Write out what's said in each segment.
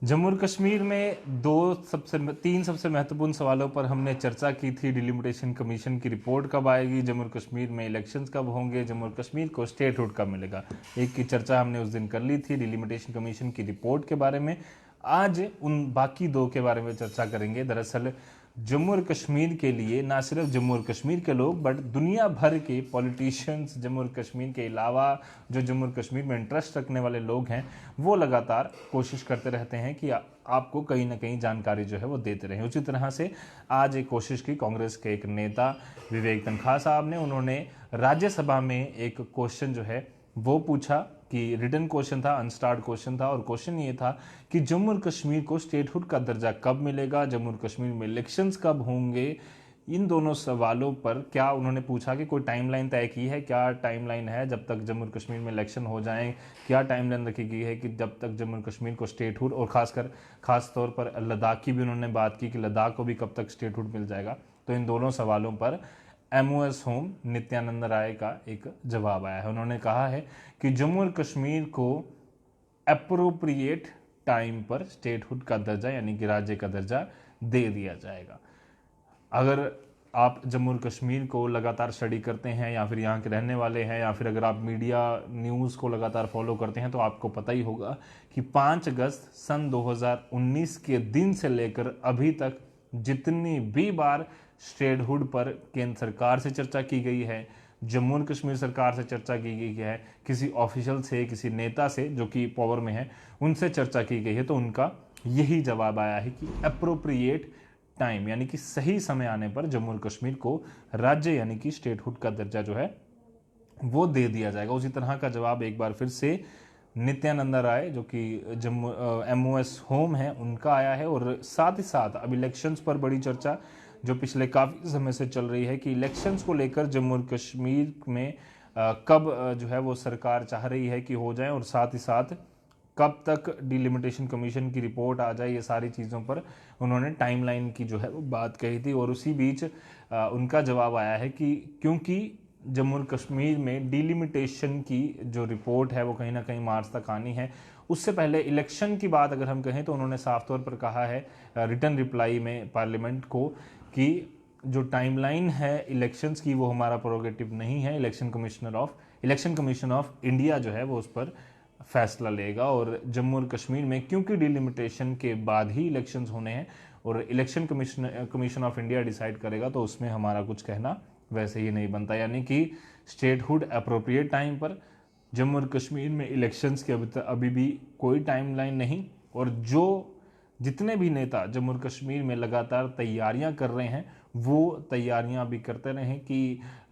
जम्मू और कश्मीर में तीन सबसे महत्वपूर्ण सवालों पर हमने चर्चा की थी। डिलिमिटेशन कमीशन की रिपोर्ट कब आएगी, जम्मू और कश्मीर में इलेक्शंस कब होंगे, जम्मू और कश्मीर को स्टेटहुड कब मिलेगा। एक की चर्चा हमने उस दिन कर ली थी, डिलिमिटेशन कमीशन की रिपोर्ट के बारे में। आज उन बाकी दो के बारे में चर्चा करेंगे। दरअसल जम्मू और कश्मीर के लिए ना सिर्फ जम्मू और कश्मीर के लोग बट दुनिया भर के पॉलिटिशियंस, जम्मू और कश्मीर के अलावा जो जम्मू और कश्मीर में इंटरेस्ट रखने वाले लोग हैं, वो लगातार कोशिश करते रहते हैं कि आपको कहीं ना कहीं जानकारी जो है वो देते रहें। उसी तरह से आज एक कोशिश की कांग्रेस के एक नेता विवेक तनखा साहब ने। उन्होंने राज्यसभा में एक क्वेश्चन जो है वो पूछा कि रिटन क्वेश्चन था, अनस्टार्ड क्वेश्चन था, और क्वेश्चन ये था कि जम्मू और कश्मीर को स्टेटहुड का दर्जा कब मिलेगा, जम्मू और कश्मीर में इलेक्शंस कब होंगे। इन दोनों सवालों पर क्या उन्होंने पूछा कि कोई टाइमलाइन तय की है, क्या टाइमलाइन है जब तक जम्मू और कश्मीर में इलेक्शन हो जाएं, क्या टाइमलाइन रखी गई है कि जब तक जम्मू और कश्मीर को स्टेटहुड, और खास तौर पर लद्दाख की भी उन्होंने बात की कि लद्दाख को भी कब तक स्टेटहुड मिल जाएगा। तो इन दोनों सवालों पर एमओएस होम नित्यानंद राय का एक जवाब आया है। उन्होंने कहा है कि जम्मू और कश्मीर को अप्रोप्रिएट टाइम पर स्टेटहुड का दर्जा यानी कि राज्य का दर्जा दे दिया जाएगा। अगर आप जम्मू और कश्मीर को लगातार स्टडी करते हैं या फिर यहाँ के रहने वाले हैं या फिर अगर आप मीडिया न्यूज़ को लगातार फॉलो करते हैं तो आपको पता ही होगा कि 5 अगस्त सन 2019 के दिन से लेकर अभी तक जितनी भी बार स्टेटहुड पर केंद्र सरकार से चर्चा की गई है, जम्मू और कश्मीर सरकार से चर्चा की गई है, किसी ऑफिशियल से, किसी नेता से जो कि पावर में है, उनसे चर्चा की गई है, तो उनका यही जवाब आया है कि अप्रोप्रिएट टाइम यानी कि सही समय आने पर जम्मू और कश्मीर को राज्य यानी कि स्टेटहुड का दर्जा जो है वो दे दिया जाएगा। उसी तरह का जवाब एक बार फिर से नित्यानंद राय जो कि जम्मू एमओएस होम है उनका आया है। और साथ ही साथ अब इलेक्शंस पर बड़ी चर्चा जो पिछले काफ़ी समय से चल रही है कि इलेक्शंस को लेकर जम्मू और कश्मीर में कब जो है वो सरकार चाह रही है कि हो जाए, और साथ ही साथ कब तक डिलिमिटेशन कमीशन की रिपोर्ट आ जाए। ये सारी चीज़ों पर उन्होंने टाइमलाइन की जो है वो बात कही थी। और उसी बीच उनका जवाब आया है कि क्योंकि जम्मू और कश्मीर में डिलिमिटेशन की जो रिपोर्ट है वो कहीं ना कहीं मार्च तक आनी है, उससे पहले इलेक्शन की बात अगर हम कहें तो उन्होंने साफ तौर पर कहा है रिटर्न रिप्लाई में पार्लियामेंट को कि जो टाइमलाइन है इलेक्शंस की वो हमारा प्रोगेटिव नहीं है। इलेक्शन कमीशन ऑफ इंडिया जो है वो उस पर फैसला लेगा। और जम्मू और कश्मीर में क्योंकि डिलिमिटेशन के बाद ही इलेक्शंस होने हैं और election commission of India decide करेगा, तो उसमें हमारा कुछ कहना वैसे ही नहीं बनता। यानी कि स्टेटहुड अप्रोप्रिएट टाइम पर, जम्मू और कश्मीर में इलेक्शंस के अभी भी कोई टाइमलाइन नहीं। और जितने भी नेता जम्मू और कश्मीर में लगातार तैयारियां कर रहे हैं वो तैयारियां भी करते रहें कि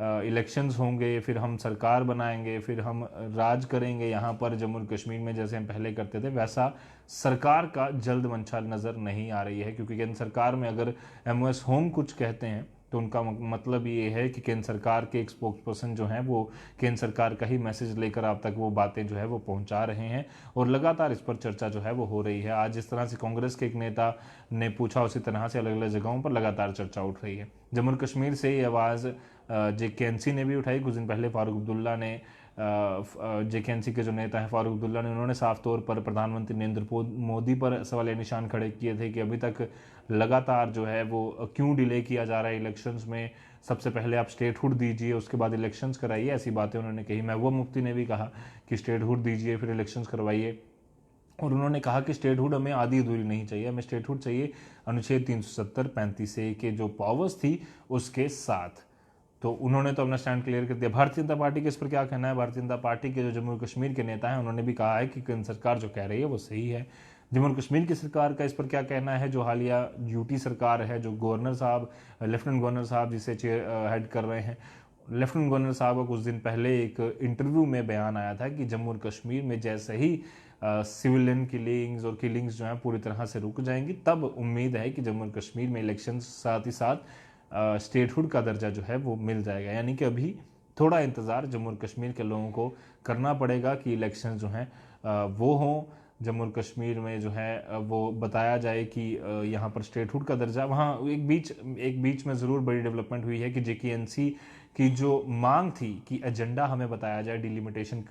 इलेक्शंस होंगे, फिर हम सरकार बनाएंगे, फिर हम राज करेंगे यहाँ पर जम्मू और कश्मीर में जैसे हम पहले करते थे। वैसा सरकार का जल्द मंशा नज़र नहीं आ रही है, क्योंकि केंद्र सरकार में अगर एमओएस होम कुछ कहते हैं तो उनका मतलब ये है कि केंद्र सरकार के एक स्पोक्स पर्सन जो हैं वो केंद्र सरकार का ही मैसेज लेकर आप तक वो बातें जो है वो पहुंचा रहे हैं। और लगातार इस पर चर्चा जो है वो हो रही है। आज जिस तरह से कांग्रेस के एक नेता ने पूछा, उसी तरह से अलग अलग जगहों पर लगातार चर्चा उठ रही है। जम्मू और कश्मीर से ये आवाज़ जेकेएनसी ने भी उठाई। कुछ दिन पहले फारूक अब्दुल्ला ने, जेकेएनसी के जो नेता हैं फारूक अब्दुल्ला ने, उन्होंने साफ तौर पर प्रधानमंत्री नरेंद्र मोदी पर सवालिया निशान खड़े किए थे कि अभी तक लगातार जो है वो क्यों डिले किया जा रहा है इलेक्शंस में। सबसे पहले आप स्टेटहुड दीजिए, उसके बाद इलेक्शंस कराइए, ऐसी बातें उन्होंने कही। महबूबा मुफ्ती ने भी कहा कि स्टेटहुड दीजिए फिर इलेक्शंस करवाइए। और उन्होंने कहा कि स्टेटहुड हमें आधी अधूरी नहीं चाहिए, हमें स्टेटहुड चाहिए अनुच्छेद 370 35A के जो पावर्स थी उसके साथ। तो उन्होंने तो अपना स्टैंड क्लियर कर दिया। भारतीय जनता पार्टी के इस पर क्या कहना है? भारतीय जनता पार्टी के जो जम्मू कश्मीर के नेता हैं उन्होंने भी कहा है कि केंद्र सरकार जो कह रही है वो सही है। जम्मू और कश्मीर की सरकार का इस पर क्या कहना है? जो हालिया यूटी सरकार है, जो गवर्नर साहब, लेफ्टिनेंट गवर्नर साहब जिसे चेयर हेड कर रहे हैं, लेफ्टिनेंट गवर्नर साहब का कुछ दिन पहले एक इंटरव्यू में बयान आया था कि जम्मू और कश्मीर में जैसे ही सिविलियन किलिंग्स और किलिंग्स जो हैं पूरी तरह से रुक जाएंगी, तब उम्मीद है कि जम्मू और कश्मीर में इलेक्शन साथ ही साथ स्टेटहुड का दर्जा जो है वो मिल जाएगा। यानी कि अभी थोड़ा इंतज़ार जम्मू और कश्मीर के लोगों को करना पड़ेगा कि इलेक्शन जो हैं वो हों, जम्मू और कश्मीर में जो है वो बताया जाए कि यहाँ पर स्टेटहुड का दर्जा, वहाँ एक बीच में ज़रूर बड़ी डेवलपमेंट हुई है कि जेकेएनसी की जो मांग थी कि एजेंडा हमें बताया जाए डिलिमिटेशन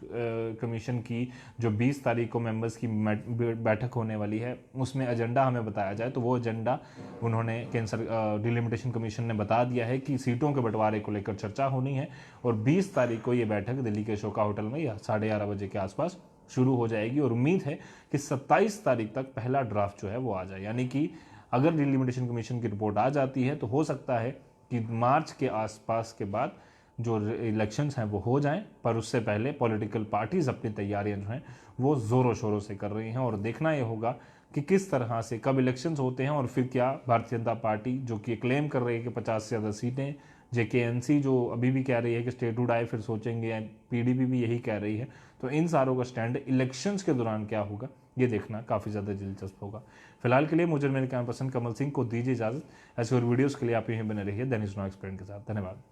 कमीशन की जो 20 तारीख को मेंबर्स की बैठक होने वाली है, उसमें एजेंडा हमें बताया जाए। तो वो एजेंडा उन्होंने डिलिमिटेशन कमीशन ने बता दिया है कि सीटों के बंटवारे को लेकर चर्चा होनी है और 20 तारीख को ये बैठक दिल्ली के अशोका होटल में या 11:30 बजे के आसपास शुरू हो जाएगी और उम्मीद है कि 27 तारीख तक पहला ड्राफ्ट जो है वो आ जाए। यानी कि अगर डिलिमिटेशन कमीशन की रिपोर्ट आ जाती है तो हो सकता है कि मार्च के आसपास के बाद जो इलेक्शंस हैं वो हो जाएं, पर उससे पहले पॉलिटिकल पार्टीज अपनी तैयारियां जो हैं वो ज़ोरों शोरों से कर रही हैं और देखना ये होगा कि किस तरह से कब इलेक्शंस होते हैं और फिर क्या भारतीय जनता पार्टी जो कि क्लेम कर रही है कि 50 से ज़्यादा सीटें, जेकेएनसी जो अभी भी कह रही है कि स्टेटहुड आए फिर सोचेंगे, पीडीपी भी यही कह रही है, तो इन सारों का स्टैंड इलेक्शंस के दौरान क्या होगा ये देखना काफ़ी ज़्यादा दिलचस्प होगा। फिलहाल के लिए मुझे मेरे कैमरा पर्सन कमल सिंह को दीजिए इजाज़त। ऐसे और वीडियोज़ के लिए आप यहीं बने रहिए दैनिक एक्सप्लेन के साथ। धन्यवाद।